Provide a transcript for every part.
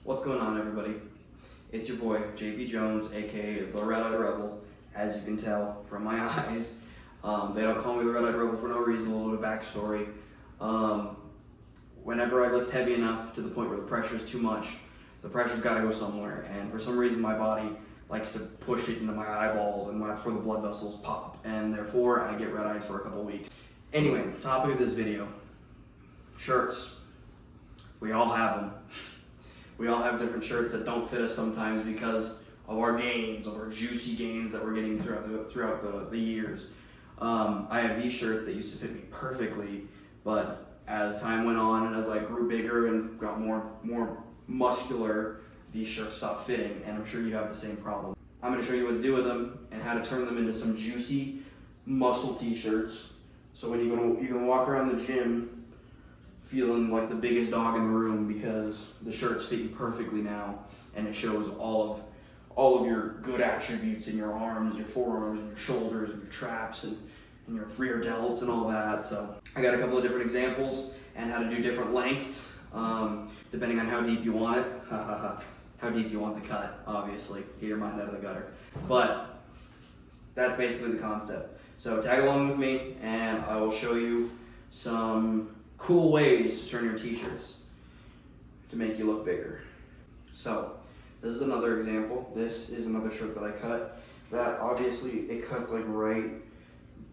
What's going on, everybody? It's your boy, JP Jones, aka the Red-Eyed Rebel, as you can tell from my eyes. They don't call me the Red-Eyed Rebel for no reason. A little bit of backstory. Whenever I lift heavy enough to the point where the pressure's too much, the pressure's got to go somewhere, and for some reason my body likes to push it into my eyeballs, and that's where the blood vessels pop, and therefore I get red eyes for a couple weeks. Anyway, topic of this video, shirts. We all have them. We all have different shirts that don't fit us sometimes because of our gains, of our juicy gains that we're getting throughout the years. I have these shirts that used to fit me perfectly, but as time went on and as I grew bigger and got more muscular, these shirts stopped fitting, and I'm sure you have the same problem. I'm going to show you what to do with them and how to turn them into some juicy muscle t-shirts. So when you can walk around the gym feeling like the biggest dog in the room because the shirts fit you perfectly now, and it shows all of your good attributes in your arms, your forearms, and your shoulders, and your traps, and your rear delts, and all that. So I got a couple of different examples and how to do different lengths, depending on how deep you want it. How deep you want the cut, obviously. Get your mind out of the gutter. But that's basically the concept. So tag along with me, and I will show you some cool ways to turn your t-shirts to make you look bigger. So this is another example. This is another shirt that I cut. That obviously it cuts like right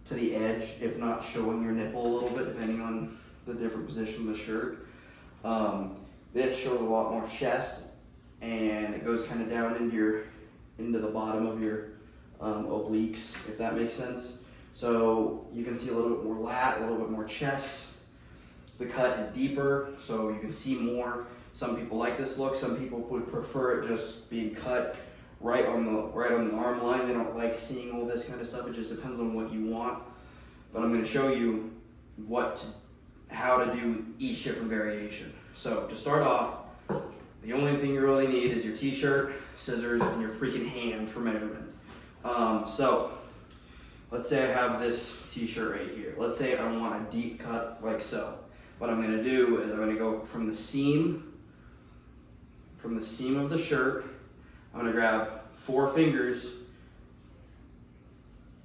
to the edge, if not showing your nipple a little bit, depending on the different position of the shirt. This shows a lot more chest, and it goes kind of down into the bottom of your obliques, if that makes sense. So you can see a little bit more lat, a little bit more chest. The cut is deeper, so you can see more. Some people like this look. Some people would prefer it just being cut right on the arm line. They don't like seeing all this kind of stuff. It just depends on what you want. But I'm going to show you how to do each different variation. So to start off, the only thing you really need is your t-shirt, scissors, and your freaking hand for measurement. So let's say I have this t-shirt right here. Let's say I want a deep cut like so. What I'm going to do is I'm going to go from the seam of the shirt. I'm going to grab 4 fingers,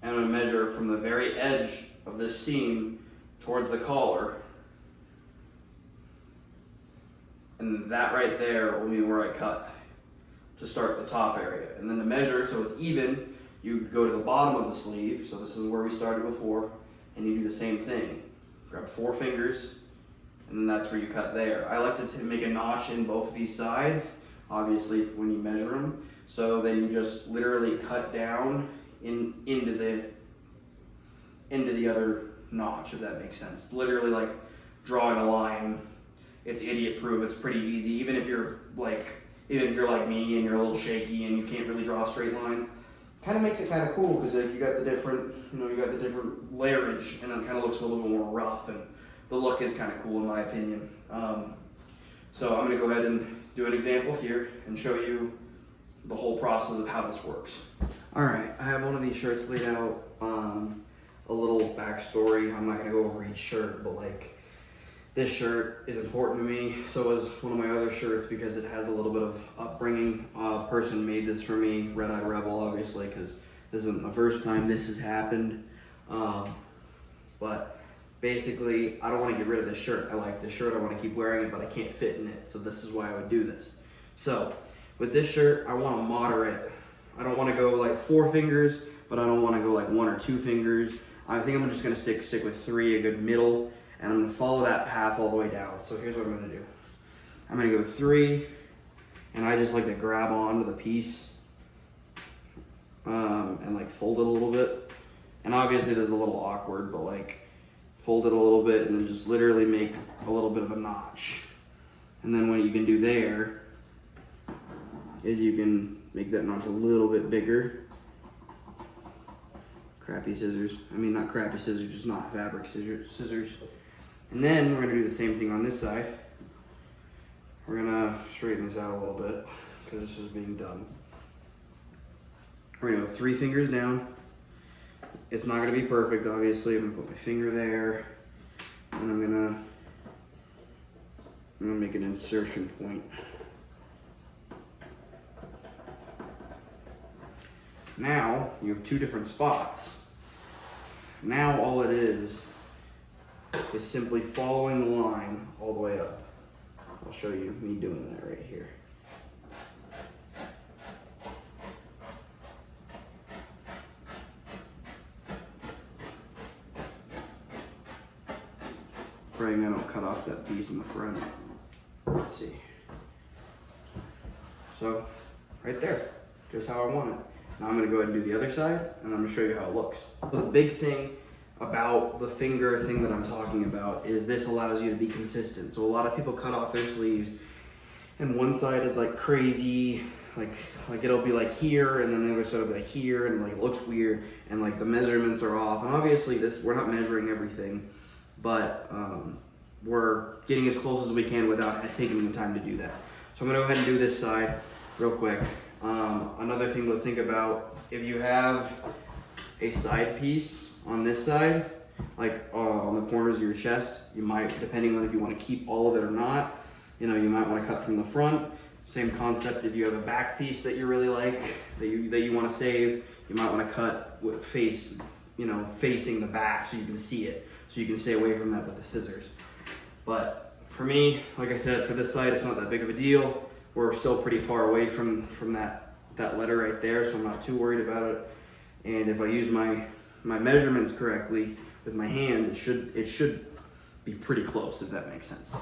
and I'm going to measure from the very edge of this seam towards the collar. And that right there will be where I cut to start the top area. And then to measure so it's even, you go to the bottom of the sleeve. So this is where we started before, and you do the same thing. Grab 4 fingers, and then that's where you cut there. I like to make a notch in both of these sides, obviously when you measure them. So then you just literally cut down into the other notch, if that makes sense. Literally like drawing a line. It's idiot proof. It's pretty easy. Even if you're like me and you're a little shaky and you can't really draw a straight line, kind of makes it kind of cool because like you got the different layerage, and it kind of looks a little bit more rough, and the look is kind of cool in my opinion. So I'm going to go ahead and do an example here and show you the whole process of how this works. All right, I have one of these shirts laid out. A little backstory. I'm not going to go over each shirt, but like, this shirt is important to me. So is one of my other shirts because it has a little bit of upbringing. A person made this for me, Red-Eyed Rebel, obviously, because this isn't the first time this has happened. But basically, I don't want to get rid of this shirt. I like this shirt. I want to keep wearing it, but I can't fit in it. So this is why I would do this. So with this shirt, I want to moderate. I don't want to go like 4 fingers, but I don't want to go like 1 or 2 fingers. I think I'm just going to stick with 3, a good middle. And I'm going to follow that path all the way down. So here's what I'm going to do. I'm going to go 3, and I just like to grab onto the piece and like fold it a little bit. And obviously this is a little awkward, but like fold it a little bit and then just literally make a little bit of a notch. And then what you can do there is you can make that notch a little bit bigger. Crappy scissors. I mean, not crappy scissors, just not fabric scissors. And then we're going to do the same thing on this side. We're going to straighten this out a little bit because this is being done. We're going to go 3 fingers down. It's not going to be perfect, obviously. I'm going to put my finger there, and I'm going to make an insertion point. Now you have two different spots. Now all it is simply following the line all the way up. I'll show you me doing that right here. Praying I don't cut off that piece in the front. Let's see. So, right there, just how I want it. Now I'm gonna go ahead and do the other side, and I'm gonna show you how it looks. The big thing about the finger thing that I'm talking about is this allows you to be consistent. So a lot of people cut off their sleeves, and one side is like crazy, like it'll be like here, and then the other side will be like here, and like it looks weird, and like the measurements are off. And obviously we're not measuring everything, but we're getting as close as we can without taking the time to do that. So I'm gonna go ahead and do this side real quick. Another thing to think about, if you have a side piece on this side, like on the corners of your chest, you might, depending on if you want to keep all of it or not, you know, want to cut from the front. Same concept, if you have a back piece that you really like, that you want to save, you might want to cut with facing the back so you can see it, so you can stay away from that with the scissors. But for me, like I said, for this side, it's not that big of a deal. We're still pretty far away from that letter right there, so I'm not too worried about it. And if I use my measurements correctly with my hand, it should be pretty close, if that makes sense.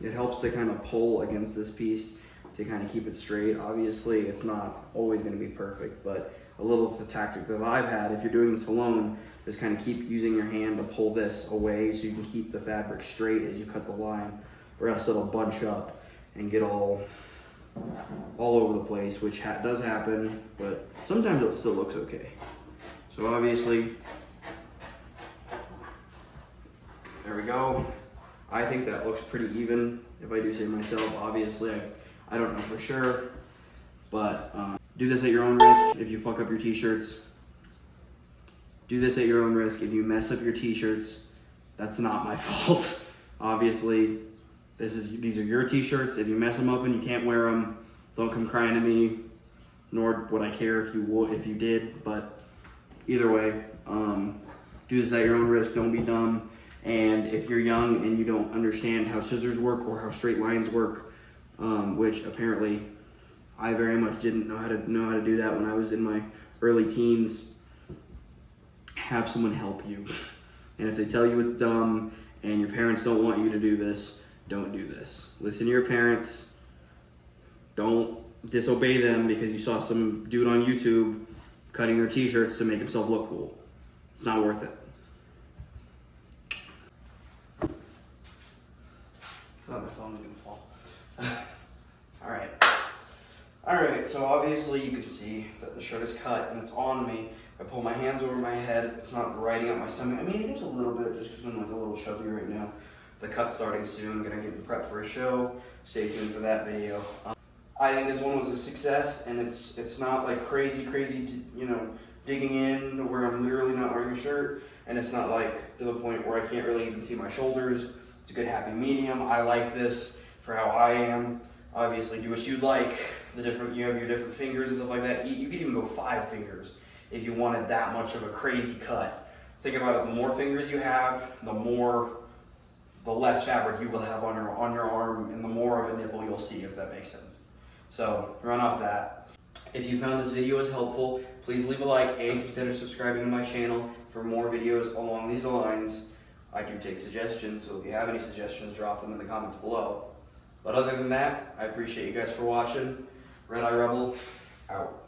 It helps to kind of pull against this piece to kind of keep it straight. Obviously, it's not always going to be perfect, but a little of the tactic that I've had, if you're doing this alone, is kind of keep using your hand to pull this away so you can keep the fabric straight as you cut the line, or else it'll bunch up and get all over the place, which does happen, but sometimes it still looks okay. So obviously, there we go. I think that looks pretty even, if I do say myself. Obviously, I don't know for sure, but do this at your own risk if you fuck up your t-shirts. Do this at your own risk. If you mess up your t-shirts, that's not my fault. Obviously, these are your t-shirts. If you mess them up and you can't wear them, don't come crying to me, nor would I care if you did, but either way, do this at your own risk. Don't be dumb. And if you're young and you don't understand how scissors work or how straight lines work, which apparently I very much didn't know how to do that when I was in my early teens, have someone help you. And if they tell you it's dumb and your parents don't want you to do this, don't do this. Listen to your parents. Don't disobey them because you saw some dude on YouTube cutting their t-shirts to make himself look cool. It's not worth it. I thought my phone was gonna fall. Alright, so obviously you can see that the shirt is cut and it's on me. I pull my hands over my head, it's not riding up my stomach. I mean, it is a little bit just because I'm like a little chubby right now. The cut's starting soon, I'm gonna get the prep for a show. Stay tuned for that video. I think this one was a success, and it's not like crazy, digging in to where I'm literally not wearing a shirt, and it's not like to the point where I can't really even see my shoulders. It's a good happy medium. I like this for how I am. Obviously, do what you'd like. You have your different fingers and stuff like that. You could even go 5 fingers if you wanted that much of a crazy cut. Think about it, the more fingers you have, the less fabric you will have on your arm, and the more of a nipple you'll see, if that makes sense. So, run off that. If you found this video as helpful, please leave a like and consider subscribing to my channel for more videos along these lines. I do take suggestions, so if you have any suggestions, drop them in the comments below. But other than that, I appreciate you guys for watching. Red Eye Rebel, out.